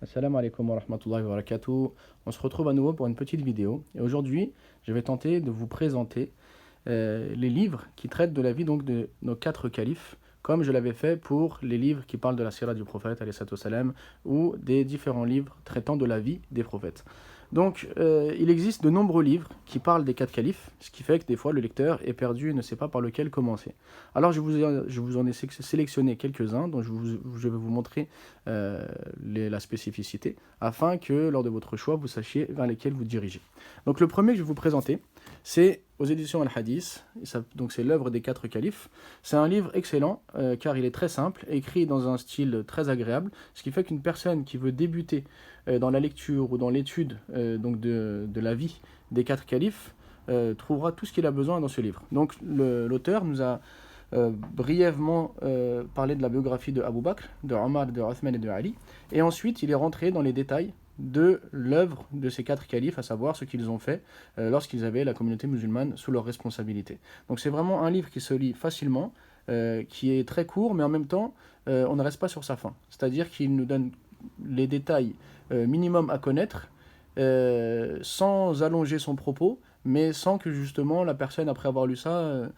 Assalamu alaikum wa rahmatullahi wa barakatuh. On se retrouve à nouveau pour une petite vidéo. Et aujourd'hui, je vais tenter de vous présenter les livres qui traitent de la vie donc, de nos quatre califes, comme je l'avais fait pour les livres qui parlent de la sira du prophète, alayhi salatu wassalam, ou des différents livres traitant de la vie des prophètes. Donc, il existe de nombreux livres qui parlent des quatre califes, ce qui fait que des fois le lecteur est perdu et ne sait pas par lequel commencer. Alors, je vous en ai sélectionné quelques-uns, dont je vais vous montrer la spécificité, afin que lors de votre choix, vous sachiez vers lesquels vous dirigez. Donc, le premier que je vais vous présenter, c'est aux éditions Al-Hadith, donc c'est l'œuvre des quatre califes. C'est un livre excellent, car il est très simple, écrit dans un style très agréable, ce qui fait qu'une personne qui veut débuter dans la lecture ou dans l'étude donc de la vie des quatre califes trouvera tout ce qu'il a besoin dans ce livre. Donc l'auteur nous a brièvement parlé de la biographie de Abu Bakr, de Omar, de Othman et de Ali, et ensuite il est rentré dans les détails de l'œuvre de ces quatre califes, à savoir ce qu'ils ont fait lorsqu'ils avaient la communauté musulmane sous leur responsabilité. Donc c'est vraiment un livre qui se lit facilement, qui est très court, mais en même temps on ne reste pas sur sa faim. C'est-à-dire qu'il nous donne les détails minimum à connaître, sans allonger son propos, mais sans que justement la personne, après avoir lu ça,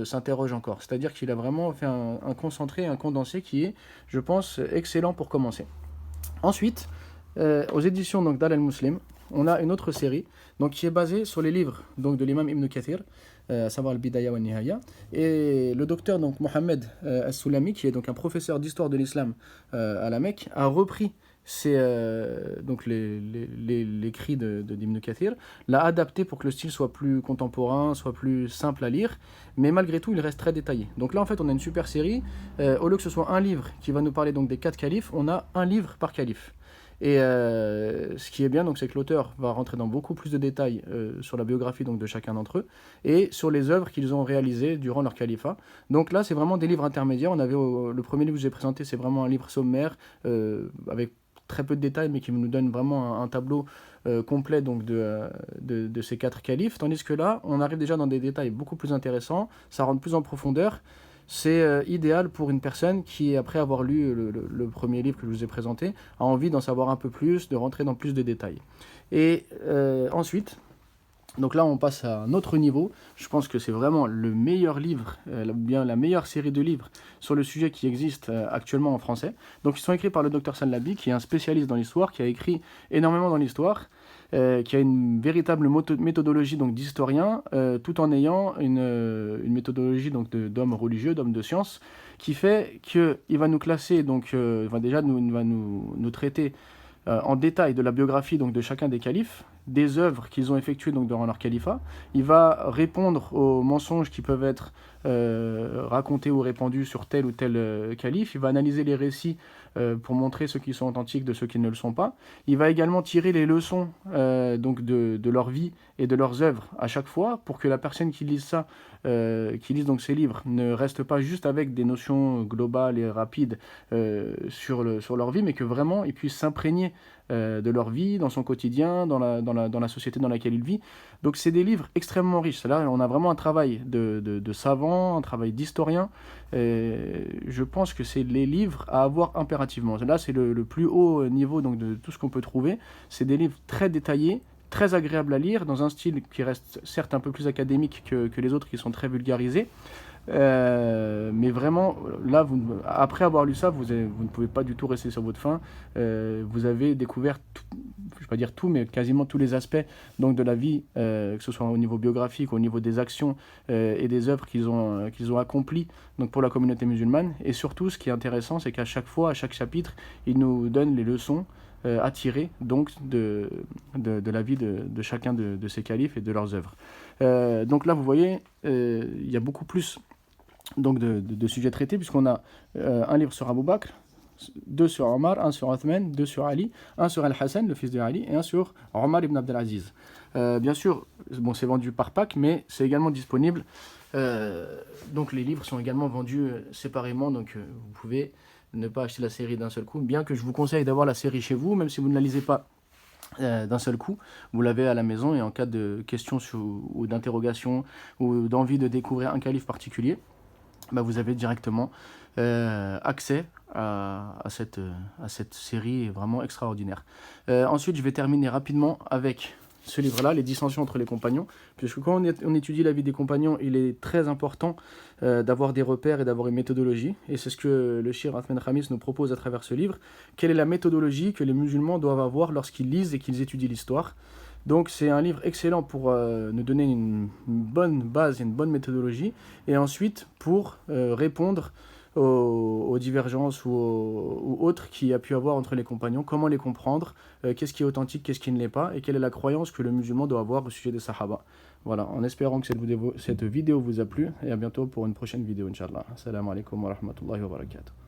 s'interroge encore. C'est-à-dire qu'il a vraiment fait un concentré, un condensé qui est, je pense, excellent pour commencer. Ensuite, aux éditions d'Al al-Muslim, on a une autre série donc, qui est basée sur les livres donc, de l'imam Ibn Kathir, à savoir le Bidaya wa Nihaya, et le docteur donc, Mohamed As-Soulami, qui est donc un professeur d'histoire de l'islam à la Mecque, a repris donc l'écrit d'Ibn Kathir, l'a adapté pour que le style soit plus contemporain, soit plus simple à lire, mais malgré tout il reste très détaillé. Donc là en fait on a une super série, au lieu que ce soit un livre qui va nous parler donc des quatre califes, on a un livre par calife. Et ce qui est bien, donc, c'est que l'auteur va rentrer dans beaucoup plus de détails sur la biographie donc, de chacun d'entre eux et sur les œuvres qu'ils ont réalisées durant leur califat. Donc là, c'est vraiment des livres intermédiaires. On avait le premier livre que j'ai présenté, c'est vraiment un livre sommaire avec très peu de détails, mais qui nous donne vraiment un tableau complet donc, de ces quatre califes. Tandis que là, on arrive déjà dans des détails beaucoup plus intéressants. Ça rentre plus en profondeur. C'est idéal pour une personne qui, après avoir lu le premier livre que je vous ai présenté, a envie d'en savoir un peu plus, de rentrer dans plus de détails. Et ensuite, donc là on passe à un autre niveau. Je pense que c'est vraiment le meilleur livre, bien la meilleure série de livres sur le sujet qui existe actuellement en français. Donc ils sont écrits par le docteur Sallabi, qui est un spécialiste dans l'histoire, qui a écrit énormément dans l'histoire, qui a une véritable méthodologie donc d'historien, tout en ayant une méthodologie donc d'homme religieux, d'homme de science, qui fait qu'il va nous classer, donc va déjà nous traiter en détail de la biographie donc, de chacun des califes, des œuvres qu'ils ont effectuées donc, durant leur califat. Il va répondre aux mensonges qui peuvent être racontés ou répandus sur tel ou tel calife. Il va analyser les récits pour montrer ceux qui sont authentiques de ceux qui ne le sont pas. Il va également tirer les leçons donc de leur vie et de leurs œuvres à chaque fois pour que la personne qui lise ça, qui lise donc ces livres, ne reste pas juste avec des notions globales et rapides sur leur vie, mais que vraiment ils puissent s'imprégner de leur vie, dans son quotidien, dans la société dans laquelle il vit. Donc c'est des livres extrêmement riches. Là, on a vraiment un travail de savant, un travail d'historien. Je pense que c'est les livres à avoir impérativement. Là, c'est le plus haut niveau donc, de tout ce qu'on peut trouver. C'est des livres très détaillés, très agréables à lire, dans un style qui reste certes un peu plus académique que les autres qui sont très vulgarisés. Mais vraiment, là, après avoir lu ça, vous ne pouvez pas du tout rester sur votre faim. Vous avez découvert, je ne vais pas dire tout, mais quasiment tous les aspects donc, de la vie, que ce soit au niveau biographique, au niveau des actions et des œuvres qu'ils ont accomplies donc, pour la communauté musulmane. Et surtout, ce qui est intéressant, c'est qu'à chaque fois, à chaque chapitre, ils nous donnent les leçons à tirer donc, de la vie de chacun de ces califes et de leurs œuvres. Donc là, vous voyez, il y a beaucoup plus donc de sujets traités, puisqu'on a un livre sur Abu Bakr, deux sur Omar, un sur Othman, deux sur Ali, un sur Al-Hassan, le fils de Ali, et un sur Omar ibn Abdelaziz. Bien sûr, bon, c'est vendu par pack, mais c'est également disponible. Donc les livres sont également vendus séparément, donc vous pouvez ne pas acheter la série d'un seul coup, bien que je vous conseille d'avoir la série chez vous, même si vous ne la lisez pas d'un seul coup, vous l'avez à la maison, et en cas de questions ou d'interrogation ou d'envie de découvrir un calife particulier, bah vous avez directement accès à cette série vraiment extraordinaire. Ensuite, je vais terminer rapidement avec ce livre-là, Les dissensions entre les compagnons, puisque quand on étudie la vie des compagnons, il est très important d'avoir des repères et d'avoir une méthodologie, et c'est ce que le Cheikh Athman Khamis nous propose à travers ce livre. Quelle est la méthodologie que les musulmans doivent avoir lorsqu'ils lisent et qu'ils étudient l'histoire? Donc c'est un livre excellent pour nous donner une bonne base et une bonne méthodologie, et ensuite pour répondre aux divergences ou autres qu'il y a pu avoir entre les compagnons, comment les comprendre, qu'est-ce qui est authentique, qu'est-ce qui ne l'est pas, et quelle est la croyance que le musulman doit avoir au sujet des Sahaba. Voilà, en espérant que cette vidéo vous a plu, et à bientôt pour une prochaine vidéo, Inch'Allah. Assalamu alaikum wa rahmatullahi wa barakatuh.